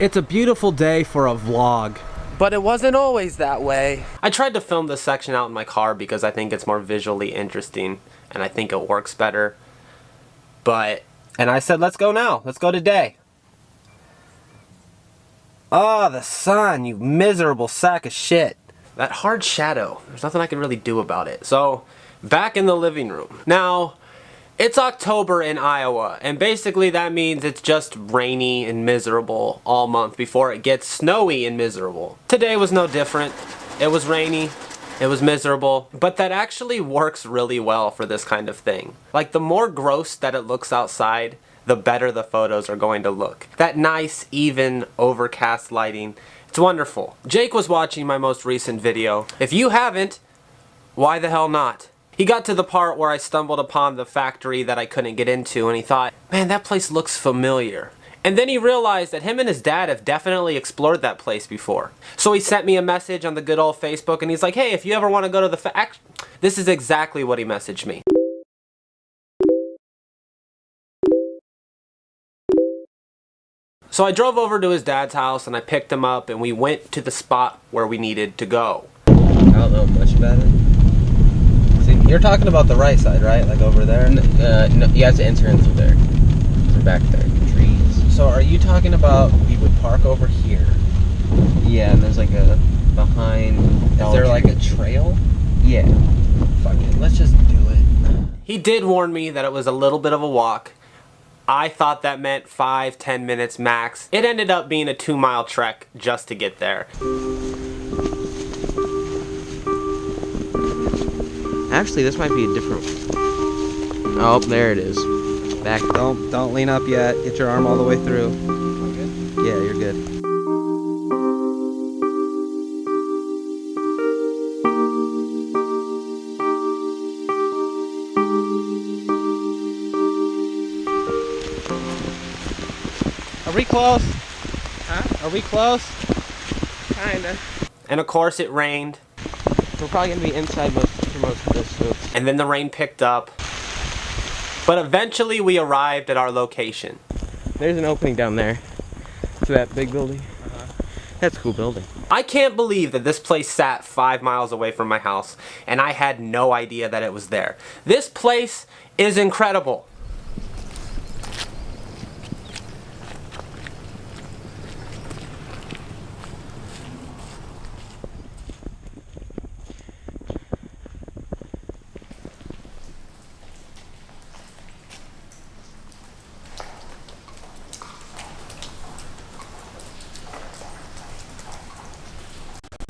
It's a beautiful day for a vlog. But it wasn't always that way. I tried to film this section out in my car because I think it's more visually interesting and I think it works better. And I said, let's go now. Let's go today. Oh, the sun, you miserable sack of shit. That hard shadow, there's nothing I can really do about it. So, back in the living room. Now, it's October in Iowa, and basically that means it's just rainy and miserable all month before it gets snowy and miserable. Today was no different. It was rainy, it was miserable, but that actually works really well for this kind of thing. Like, the more gross that it looks outside, the better the photos are going to look. That nice, even, overcast lighting, it's wonderful. Jake was watching my most recent video. If you haven't, why the hell not? He got to the part where I stumbled upon the factory that I couldn't get into, and he thought, man, that place looks familiar. And then he realized that him and his dad have definitely explored that place before. So he sent me a message on the good old Facebook, and he's like, hey, if you ever want to go to the this is exactly what he messaged me. So I drove over to his dad's house and I picked him up and we went to the spot where we needed to go. I don't know much about it. See, you're talking about the right side, right? Like over there? No, you have to enter in through there. Through back there, trees. So are you talking about we would park over here? Yeah, and there's like a behind. Is there like a trail? Yeah. Fuck it, let's just do it. He did warn me that it was a little bit of a walk. I thought that meant 5-10 minutes max. It ended up being a 2-mile trek just to get there. Actually, this might be a different. Oh, there it is. Back. Don't lean up yet. Get your arm all the way through. Yeah, you're good. Are we close? Huh? Are we close? Kinda. And of course it rained. We're probably gonna be inside for most of this. So. And then the rain picked up. But eventually we arrived at our location. There's an opening down there to that big building. That's a cool building. I can't believe that this place sat 5 miles away from my house and I had no idea that it was there. This place is incredible.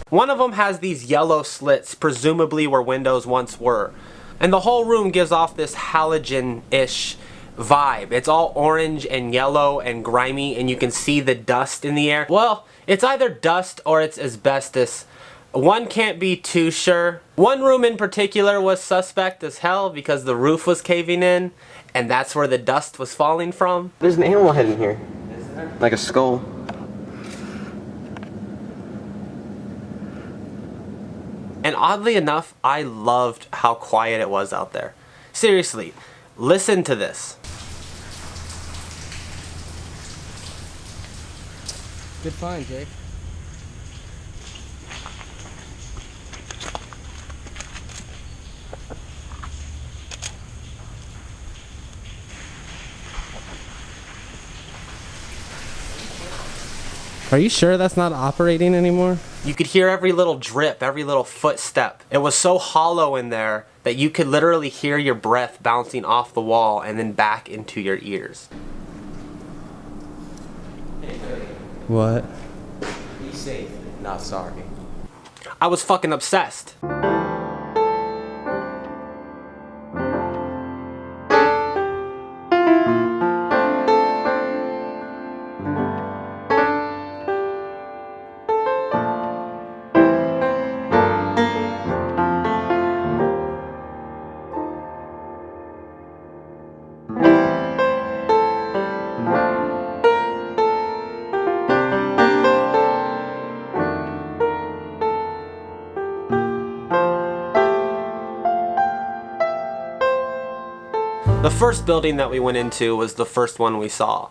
One of them has these yellow slits, presumably where windows once were. And the whole room gives off this halogen-ish vibe. It's all orange and yellow and grimy, and you can see the dust in the air. Well, it's either dust or it's asbestos. One can't be too sure. One room in particular was suspect as hell because the roof was caving in, and that's where the dust was falling from. There's an animal head in here. Is there? Like a skull. And oddly enough, I loved how quiet it was out there. Seriously, listen to this. Good find, Jake. Are you sure that's not operating anymore? You could hear every little drip, every little footstep. It was so hollow in there that you could literally hear your breath bouncing off the wall and then back into your ears. Hey, Cody. What? Be safe, not sorry. I was fucking obsessed. The first building that we went into was the first one we saw.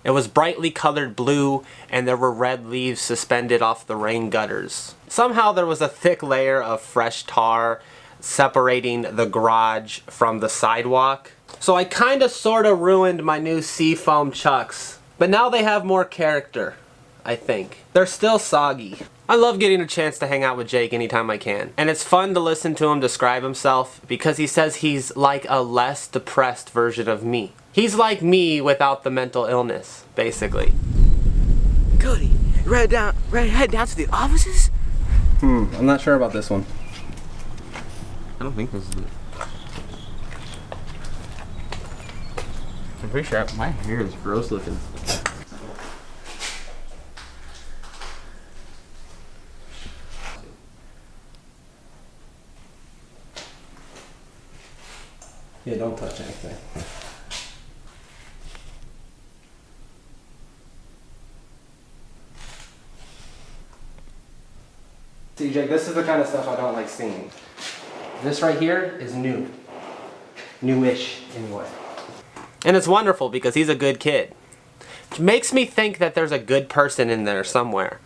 It was brightly colored blue, and there were red leaves suspended off the rain gutters. Somehow there was a thick layer of fresh tar separating the garage from the sidewalk. So I kinda sorta ruined my new Seafoam Chucks. But now they have more character, I think. They're still soggy. I love getting a chance to hang out with Jake anytime I can. And it's fun to listen to him describe himself because he says he's like a less depressed version of me. He's like me without the mental illness, basically. Cody, ready to head down to the offices? I'm not sure about this one. I don't think this is it. I'm pretty sure my hair is gross looking. Yeah, don't touch anything. See, Jake, this is the kind of stuff I don't like seeing. This right here is new. Newish, anyway. And it's wonderful because he's a good kid. Which makes me think that there's a good person in there somewhere,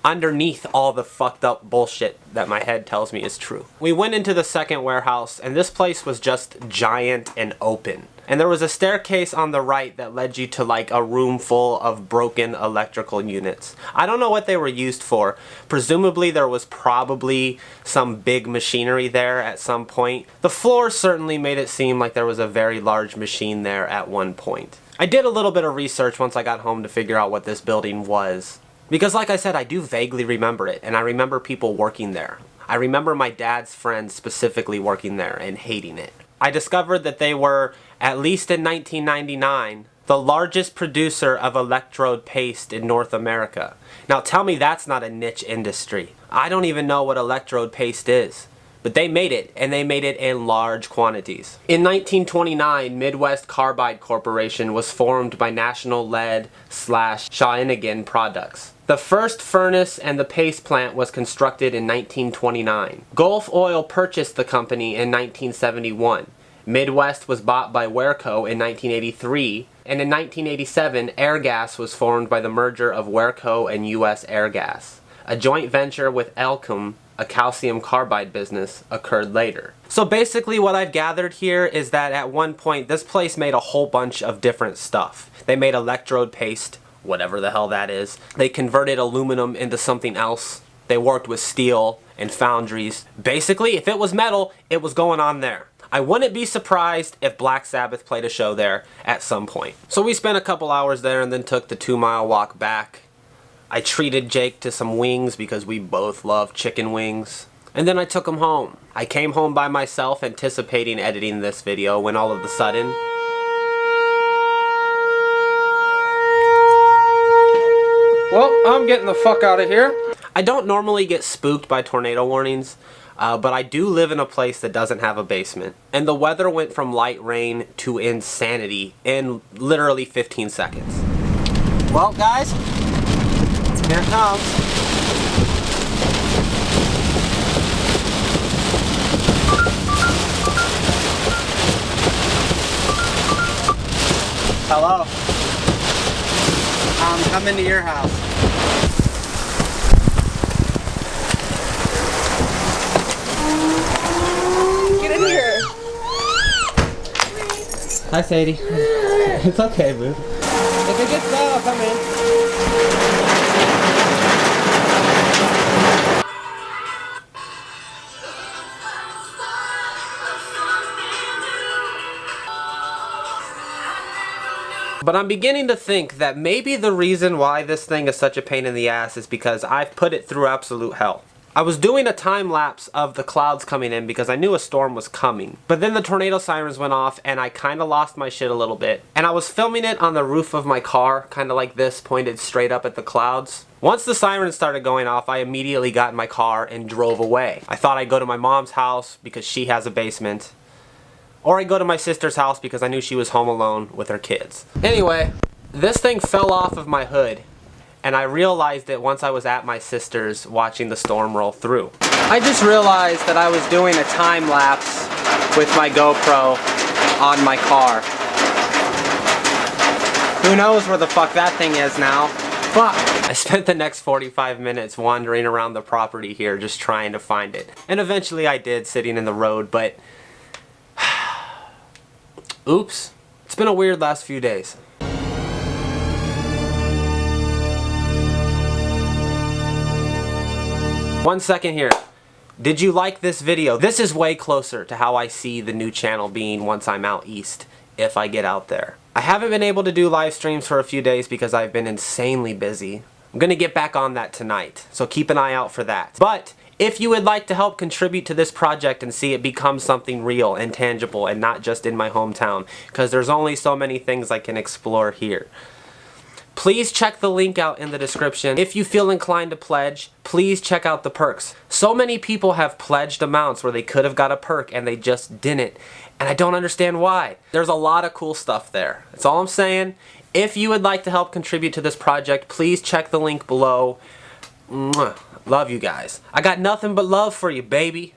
underneath all the fucked up bullshit that my head tells me is true. We went into the second warehouse, and this place was just giant and open. And there was a staircase on the right that led you to like a room full of broken electrical units. I don't know what they were used for. Presumably there was probably some big machinery there at some point. The floor certainly made it seem like there was a very large machine there at one point. I did a little bit of research once I got home to figure out what this building was. Because like I said, I do vaguely remember it, and I remember people working there. I remember my dad's friends specifically working there and hating it. I discovered that they were, at least in 1999, the largest producer of electrode paste in North America. Now tell me that's not a niche industry. I don't even know what electrode paste is. But they made it, and they made it in large quantities. In 1929, Midwest Carbide Corporation was formed by National Lead/Shawinigan Products. The first furnace and the paste plant was constructed in 1929. Gulf Oil purchased the company in 1971. Midwest was bought by Wareco in 1983, and in 1987, Airgas was formed by the merger of Wareco and U.S. Airgas. A joint venture with Elcom, a calcium carbide business, occurred later. So basically what I've gathered here is that at one point this place made a whole bunch of different stuff. They made electrode paste, whatever the hell that is. They converted aluminum into something else. They worked with steel and foundries. Basically, if it was metal, it was going on there. I wouldn't be surprised if Black Sabbath played a show there at some point. So we spent a couple hours there and then took the 2-mile walk back. I treated Jake to some wings because we both love chicken wings. And then I took him home. I came home by myself anticipating editing this video when all of a sudden... Well, I'm getting the fuck out of here. I don't normally get spooked by tornado warnings, but I do live in a place that doesn't have a basement. And the weather went from light rain to insanity in literally 15 seconds. Well, guys, here it comes. Hello. I'm coming to your house. Get in here. Hi, Sadie. It's okay, boo. If it gets loud, I'll come in. But I'm beginning to think that maybe the reason why this thing is such a pain in the ass is because I've put it through absolute hell. I was doing a time lapse of the clouds coming in because I knew a storm was coming. But then the tornado sirens went off and I kind of lost my shit a little bit. And I was filming it on the roof of my car, kind of like this, pointed straight up at the clouds. Once the sirens started going off, I immediately got in my car and drove away. I thought I'd go to my mom's house because she has a basement. Or I'd go to my sister's house because I knew she was home alone with her kids. Anyway, this thing fell off of my hood. And I realized it once I was at my sister's watching the storm roll through. I just realized that I was doing a time lapse with my GoPro on my car. Who knows where the fuck that thing is now? Fuck! I spent the next 45 minutes wandering around the property here just trying to find it. And eventually I did, sitting in the road, but... Oops. It's been a weird last few days. One second here. Did you like this video? This is way closer to how I see the new channel being once I'm out east, if I get out there. I haven't been able to do live streams for a few days because I've been insanely busy. I'm gonna get back on that tonight, so keep an eye out for that. But if you would like to help contribute to this project and see it become something real and tangible and not just in my hometown, because there's only so many things I can explore here, please check the link out in the description. If you feel inclined to pledge, please check out the perks. So many people have pledged amounts where they could have got a perk and they just didn't. And I don't understand why. There's a lot of cool stuff there. That's all I'm saying. If you would like to help contribute to this project, please check the link below. Mwah. Love you guys. I got nothing but love for you, baby.